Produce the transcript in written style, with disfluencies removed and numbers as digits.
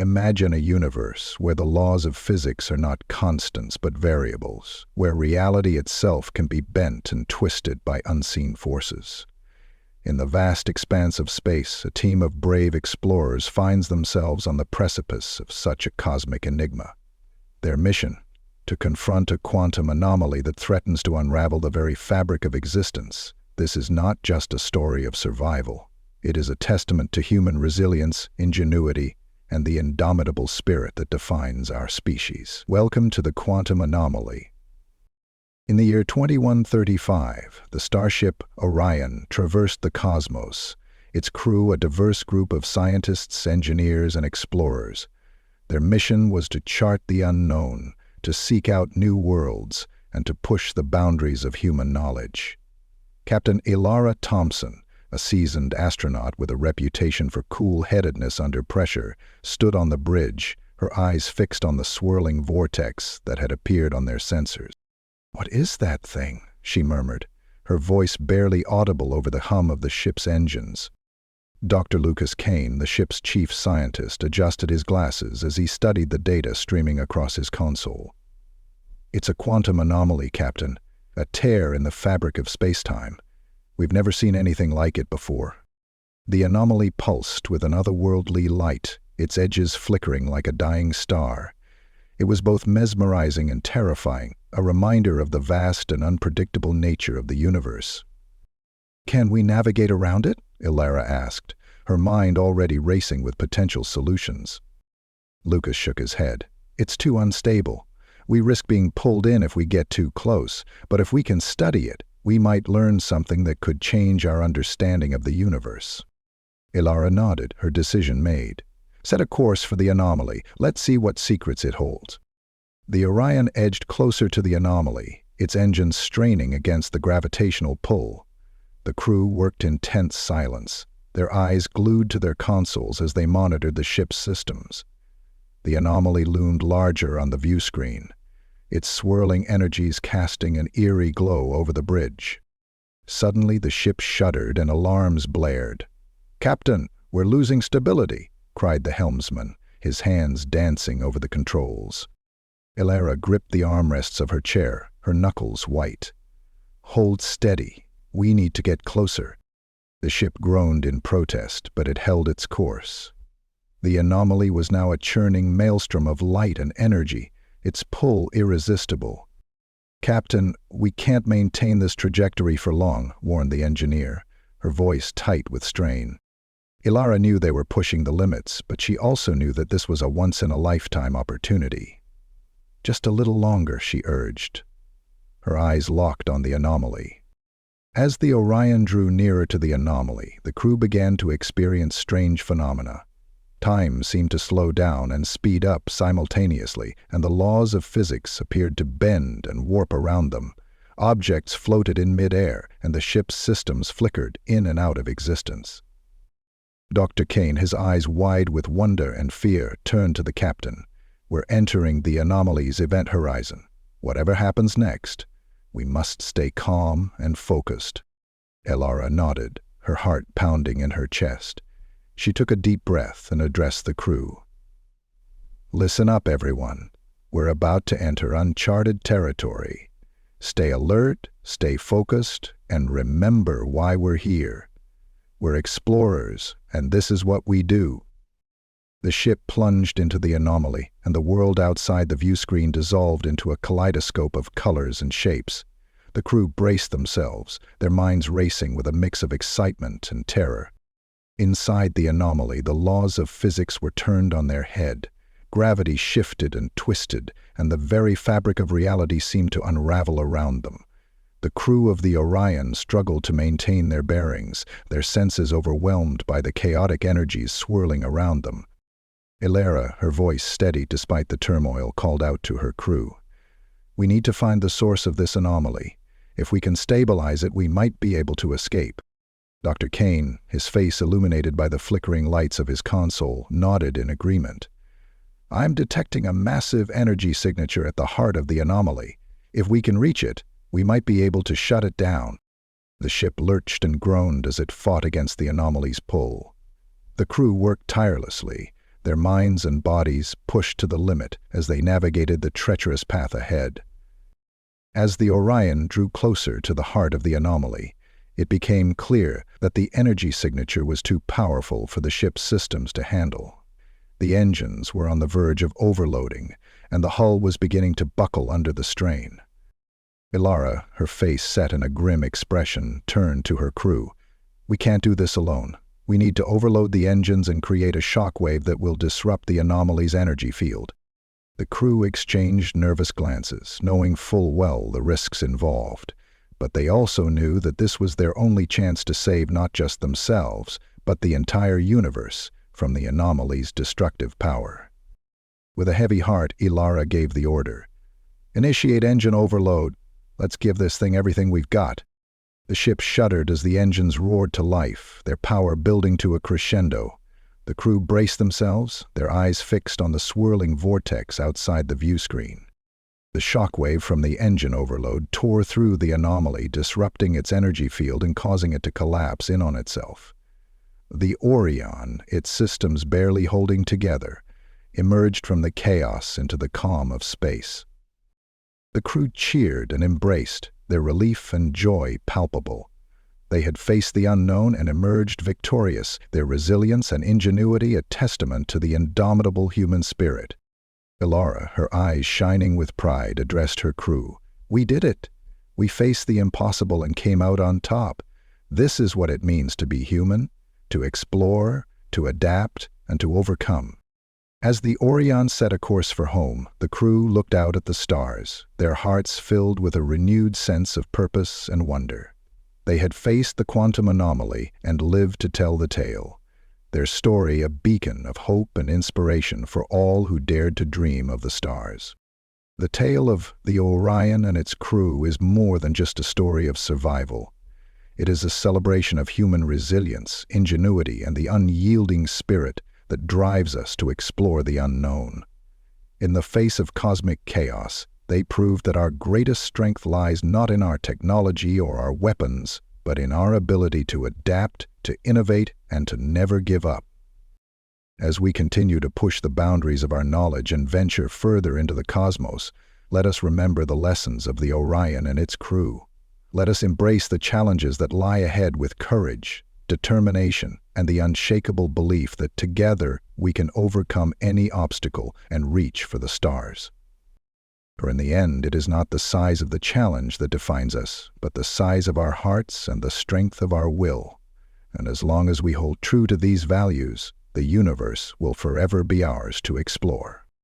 Imagine a universe where the laws of physics are not constants but variables, where reality itself can be bent and twisted by unseen forces. In the vast expanse of space, a team of brave explorers finds themselves on the precipice of such a cosmic enigma. Their mission: to confront a quantum anomaly that threatens to unravel the very fabric of existence. This is not just a story of survival. It is a testament to human resilience, ingenuity, and the indomitable spirit that defines our species. Welcome to the Quantum Anomaly. In the year 2135, the Starship Orion traversed the cosmos, its crew a diverse group of scientists, engineers, and explorers. Their mission was to chart the unknown, to seek out new worlds, and to push the boundaries of human knowledge. Captain Elara Thompson, a seasoned astronaut with a reputation for cool-headedness under pressure, stood on the bridge, her eyes fixed on the swirling vortex that had appeared on their sensors. "What is that thing?" she murmured, her voice barely audible over the hum of the ship's engines. Dr. Lucas Kane, the ship's chief scientist, adjusted his glasses as he studied the data streaming across his console. "It's a quantum anomaly, Captain, a tear in the fabric of space-time. We've never seen anything like it before." The anomaly pulsed with an otherworldly light, its edges flickering like a dying star. It was both mesmerizing and terrifying, a reminder of the vast and unpredictable nature of the universe. "Can we navigate around it?" Elara asked, her mind already racing with potential solutions. Lucas shook his head. "It's too unstable. We risk being pulled in if we get too close, but if we can study it, we might learn something that could change our understanding of the universe." Elara nodded, her decision made. "Set a course for the anomaly. Let's see what secrets it holds." The Orion edged closer to the anomaly, its engines straining against the gravitational pull. The crew worked in tense silence, their eyes glued to their consoles as they monitored the ship's systems. The anomaly loomed larger on the view screen, its swirling energies casting an eerie glow over the bridge. Suddenly the ship shuddered and alarms blared. "Captain, we're losing stability," cried the helmsman, his hands dancing over the controls. Elara gripped the armrests of her chair, her knuckles white. "Hold steady. We need to get closer." The ship groaned in protest, but it held its course. The anomaly was now a churning maelstrom of light and energy, its pull irresistible. "Captain, we can't maintain this trajectory for long," warned the engineer, her voice tight with strain. Elara knew they were pushing the limits, but she also knew that this was a once-in-a-lifetime opportunity. "Just a little longer," she urged. Her eyes locked on the anomaly. As the Orion drew nearer to the anomaly, the crew began to experience strange phenomena. Time seemed to slow down and speed up simultaneously, and the laws of physics appeared to bend and warp around them. Objects floated in mid-air, and the ship's systems flickered in and out of existence. Dr. Kane, his eyes wide with wonder and fear, turned to the captain. "We're entering the anomaly's event horizon. Whatever happens next, we must stay calm and focused." Elara nodded, her heart pounding in her chest. She took a deep breath and addressed the crew. "Listen up, everyone. We're about to enter uncharted territory. Stay alert, stay focused, and remember why we're here. We're explorers, and this is what we do." The ship plunged into the anomaly, and the world outside the viewscreen dissolved into a kaleidoscope of colors and shapes. The crew braced themselves, their minds racing with a mix of excitement and terror. Inside the anomaly, the laws of physics were turned on their head. Gravity shifted and twisted, and the very fabric of reality seemed to unravel around them. The crew of the Orion struggled to maintain their bearings, their senses overwhelmed by the chaotic energies swirling around them. Elara, her voice steady despite the turmoil, called out to her crew. "We need to find the source of this anomaly. If we can stabilize it, we might be able to escape." Dr. Kane, his face illuminated by the flickering lights of his console, nodded in agreement. "I'm detecting a massive energy signature at the heart of the anomaly. If we can reach it, we might be able to shut it down." The ship lurched and groaned as it fought against the anomaly's pull. The crew worked tirelessly, their minds and bodies pushed to the limit as they navigated the treacherous path ahead. As the Orion drew closer to the heart of the anomaly, it became clear that the energy signature was too powerful for the ship's systems to handle. The engines were on the verge of overloading, and the hull was beginning to buckle under the strain. Elara, her face set in a grim expression, turned to her crew. "We can't do this alone. We need to overload the engines and create a shockwave that will disrupt the anomaly's energy field." The crew exchanged nervous glances, knowing full well the risks involved. But they also knew that this was their only chance to save not just themselves, but the entire universe from the anomaly's destructive power. With a heavy heart, Elara gave the order. "Initiate engine overload. Let's give this thing everything we've got." The ship shuddered as the engines roared to life, their power building to a crescendo. The crew braced themselves, their eyes fixed on the swirling vortex outside the viewscreen. The shockwave from the engine overload tore through the anomaly, disrupting its energy field and causing it to collapse in on itself. The Orion, its systems barely holding together, emerged from the chaos into the calm of space. The crew cheered and embraced, their relief and joy palpable. They had faced the unknown and emerged victorious, their resilience and ingenuity a testament to the indomitable human spirit. Elara, her eyes shining with pride, addressed her crew. "We did it! We faced the impossible and came out on top. This is what it means to be human, to explore, to adapt, and to overcome." As the Orion set a course for home, the crew looked out at the stars, their hearts filled with a renewed sense of purpose and wonder. They had faced the quantum anomaly and lived to tell the tale, their story a beacon of hope and inspiration for all who dared to dream of the stars. The tale of the Orion and its crew is more than just a story of survival. It is a celebration of human resilience, ingenuity, and the unyielding spirit that drives us to explore the unknown. In the face of cosmic chaos, they proved that our greatest strength lies not in our technology or our weapons, but in our ability to adapt, to innovate, and to never give up. As we continue to push the boundaries of our knowledge and venture further into the cosmos, let us remember the lessons of the Orion and its crew. Let us embrace the challenges that lie ahead with courage, determination, and the unshakable belief that together we can overcome any obstacle and reach for the stars. For in the end, it is not the size of the challenge that defines us, but the size of our hearts and the strength of our will. And as long as we hold true to these values, the universe will forever be ours to explore.